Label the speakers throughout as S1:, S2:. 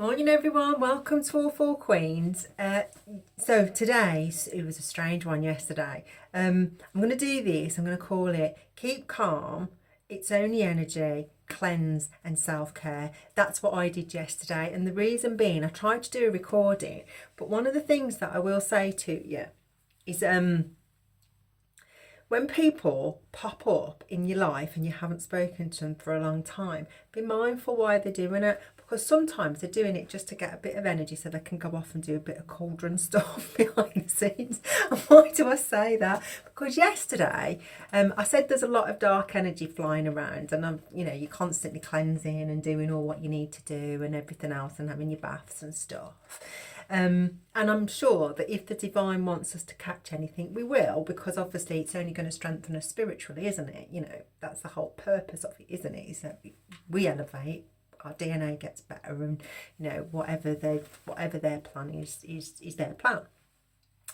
S1: Morning everyone, welcome to All Four Queens. So today, it was a strange one yesterday. I'm going to do this, I'm going to call it Keep Calm, It's Only Energy, Cleanse and Self-Care. That's what I did yesterday, and the reason being I tried to do a recording, but one of the things that I will say to you is when people pop up in your life and you haven't spoken to them for a long time, be mindful why they're doing it, because sometimes they're doing it just to get a bit of energy so they can go off and do a bit of cauldron stuff behind the scenes. And why do I say that? Because yesterday I said there's a lot of dark energy flying around, and you're constantly cleansing and doing all what you need to do and everything else and having your baths and stuff. And I'm sure that if the divine wants us to catch anything, we will, because obviously it's only going to strengthen us spiritually, isn't it? That's the whole purpose of it, isn't it? Is that we elevate, our DNA gets better, and whatever their plan is their plan.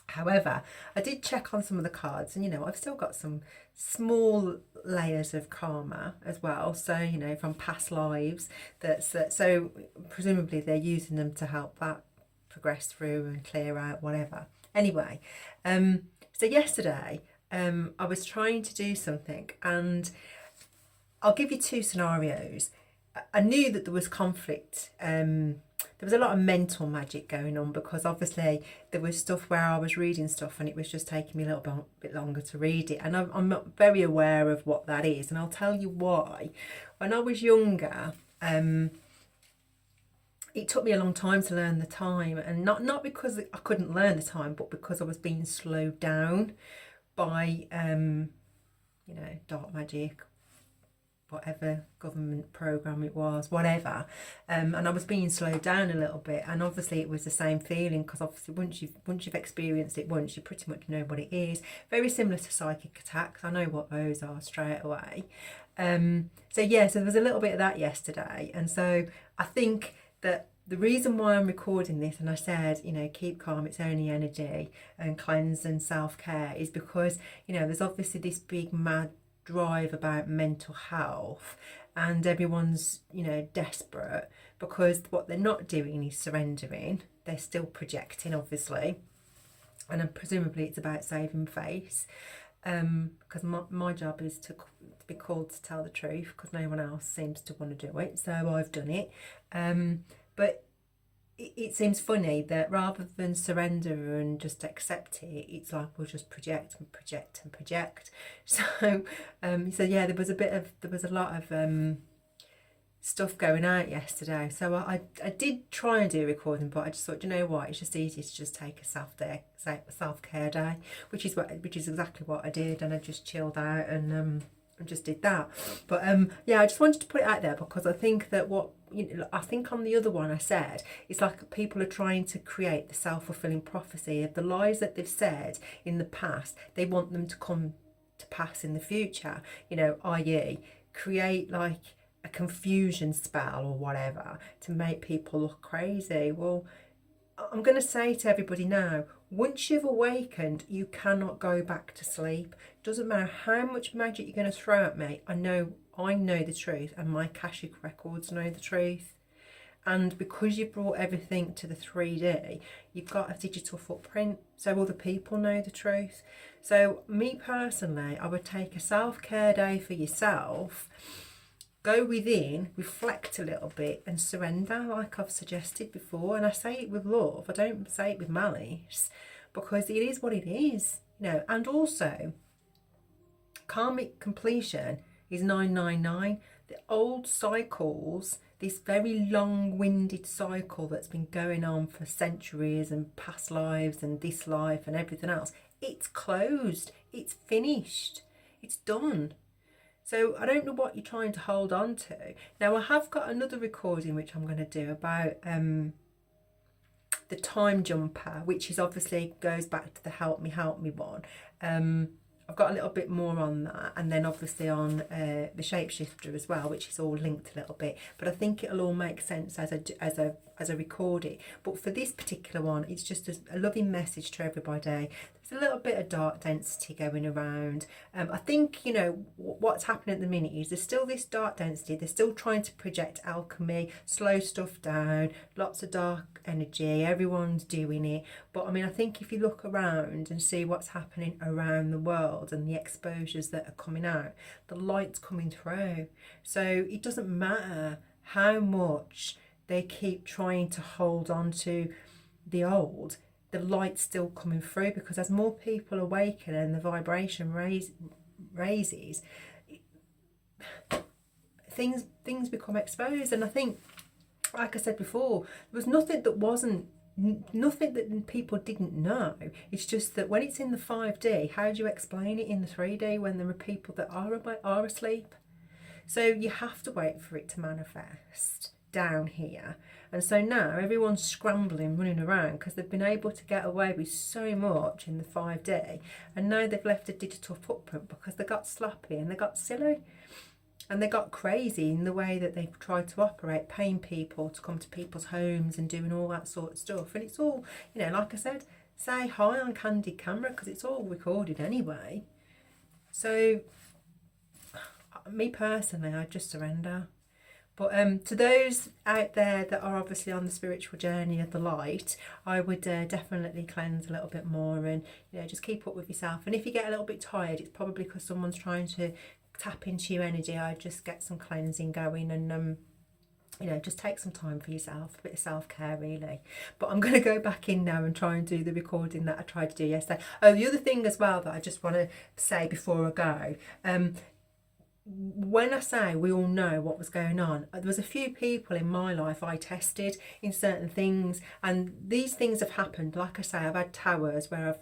S1: However, I did check on some of the cards, and I've still got some small layers of karma as well. So from past lives, so presumably they're using them to help that progress through and clear out whatever. Anyway, so yesterday I was trying to do something, and I'll give you two scenarios. I knew that there was conflict. There was a lot of mental magic going on, because obviously there was stuff where I was reading stuff and it was just taking me a little bit longer to read it, and I'm not very aware of what that is, and I'll tell you why. When I was younger, it took me a long time to learn the time, and not because I couldn't learn the time, but because I was being slowed down by dark magic, whatever government program it was, whatever, and I was being slowed down a little bit. And obviously it was the same feeling, because obviously once you've experienced it once, you pretty much know what it is. Very similar to psychic attacks. I know what those are straight away. So there was a little bit of that yesterday, and so I think that the reason why I'm recording this, and I said, keep calm, it's only energy, and cleanse and self-care, is because, there's obviously this big mad drive about mental health, and everyone's, desperate, because what they're not doing is surrendering. They're still projecting, obviously, and presumably it's about saving face. Because my job is to be called to tell the truth, because no one else seems to want to do it, so I've done it. But it seems funny that rather than surrender and just accept it, it's like we'll just project and project and project. So there was a lot of stuff going out yesterday. So I did try and do a recording, but I just thought, what, it's just easier to just take a self-care day, which is exactly what I did, and I just chilled out and just did that. But I just wanted to put it out there, because I think that I think on the other one I said, it's like people are trying to create the self-fulfilling prophecy of the lies that they've said in the past. They want them to come to pass in the future, i.e. create like a confusion spell or whatever to make people look crazy. Well, I'm going to say to everybody now, once you've awakened, you cannot go back to sleep. Doesn't matter how much magic you're going to throw at me. I know the truth, and my Akashic records know the truth. And because you brought everything to the 3D, you've got a digital footprint, so other people know the truth. So me personally, I would take a self-care day for yourself. Go within, reflect a little bit, and surrender, like I've suggested before. And I say it with love, I don't say it with malice, because it is what it is, And also, karmic completion is 999. The old cycles, this very long-winded cycle that's been going on for centuries, and past lives and this life and everything else, it's closed, it's finished, it's done. So I don't know what you're trying to hold on to. Now, I have got another recording which I'm going to do about the time jumper, which is obviously goes back to the help me one. I've got a little bit more on that, and then obviously on the shapeshifter as well, which is all linked a little bit. But I think it'll all make sense as I record it. But for this particular one, it's just a loving message to everybody. There's a little bit of dark density going around. I think, you know, what's happening at the minute is there's still this dark density. They're still trying to project alchemy, slow stuff down, lots of dark energy. Everyone's doing it. But I mean, I think if you look around and see what's happening around the world and the exposures that are coming out, the light's coming through. So it doesn't matter how much they keep trying to hold on to the old, the light's still coming through, because as more people awaken and the vibration raises, things become exposed. And I think, like I said before, there was nothing that people didn't know. It's just that when it's in the 5D, how do you explain it in the 3D when there are people that are asleep? So you have to wait for it to manifest down here. And so now everyone's scrambling, running around, because they've been able to get away with so much in the 5D, and now they've left a digital footprint because they got sloppy and they got silly. And they got crazy in the way that they've tried to operate, paying people to come to people's homes and doing all that sort of stuff. And it's all, you know, like I said, say hi on candid camera, because it's all recorded anyway. So, me personally, I just surrender. But to those out there that are obviously on the spiritual journey of the light, I would definitely cleanse a little bit more, and, you know, just keep up with yourself. And if you get a little bit tired, it's probably because someone's trying to tap into your energy. I just get some cleansing going, and you know, just take some time for yourself, a bit of self-care really. But I'm going to go back in now and try and do the recording that I tried to do yesterday. Oh, the other thing as well that I just want to say before I go, when I say we all know what was going on, there was a few people in my life I tested in certain things, and these things have happened. Like I say, I've had towers where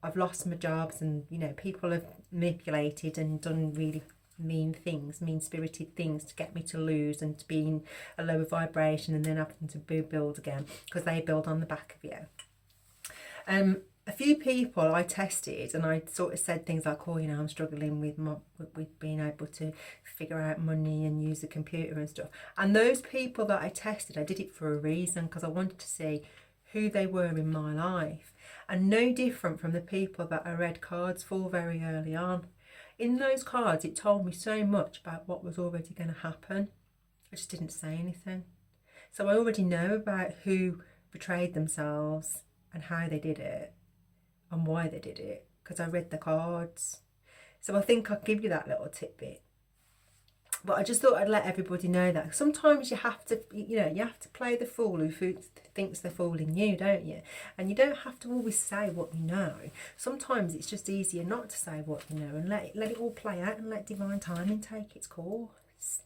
S1: I've lost my jobs, and, you know, people have manipulated and done really mean things, mean-spirited things to get me to lose and to be in a lower vibration, and then having to build again, because they build on the back of you. A few people I tested, and I sort of said things like, oh, you know, I'm struggling with being able to figure out money and use the computer and stuff. And those people that I tested, I did it for a reason, because I wanted to see who they were in my life. And no different from the people that I read cards for very early on. In those cards, it told me so much about what was already going to happen. I just didn't say anything. So I already know about who betrayed themselves and how they did it and why they did it, because I read the cards. So I think I'll give you that little tidbit. But I just thought I'd let everybody know that sometimes you have to, you know, you have to play the fool who thinks they're fooling you, don't you? And you don't have to always say what you know. Sometimes it's just easier not to say what you know and let it all play out, and let divine timing take its course.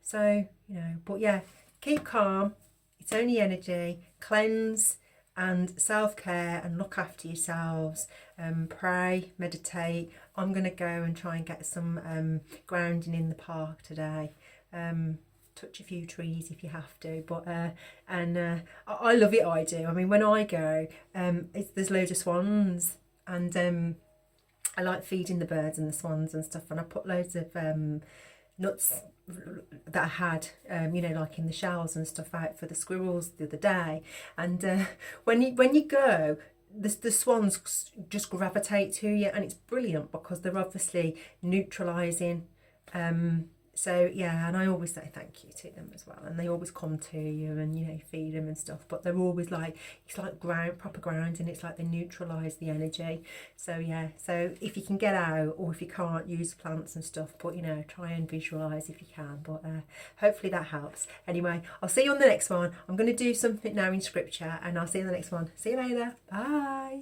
S1: So, you know, but yeah, keep calm. It's only energy. Cleanse and self-care, and look after yourselves. Pray, meditate. I'm going to go and try and get some grounding in the park today. Touch a few trees if you have to, but I love it. I do. I mean, when I go, there's loads of swans, and I like feeding the birds and the swans and stuff, and I put loads of nuts that I had, you know, like in the shells and stuff, out for the squirrels the other day. And when you go, the swans just gravitate to you, and it's brilliant because they're obviously neutralising. So yeah, and I always say thank you to them as well, and they always come to you, and, you know, feed them and stuff, but they're always like, it's like proper grounding. It's like they neutralise the energy. So yeah, so if you can get out, or if you can't, use plants and stuff, but, you know, try and visualise if you can. But hopefully that helps. Anyway, I'll see you on the next one. I'm going to do something now in scripture, and I'll see you on the next one. See you later. Bye.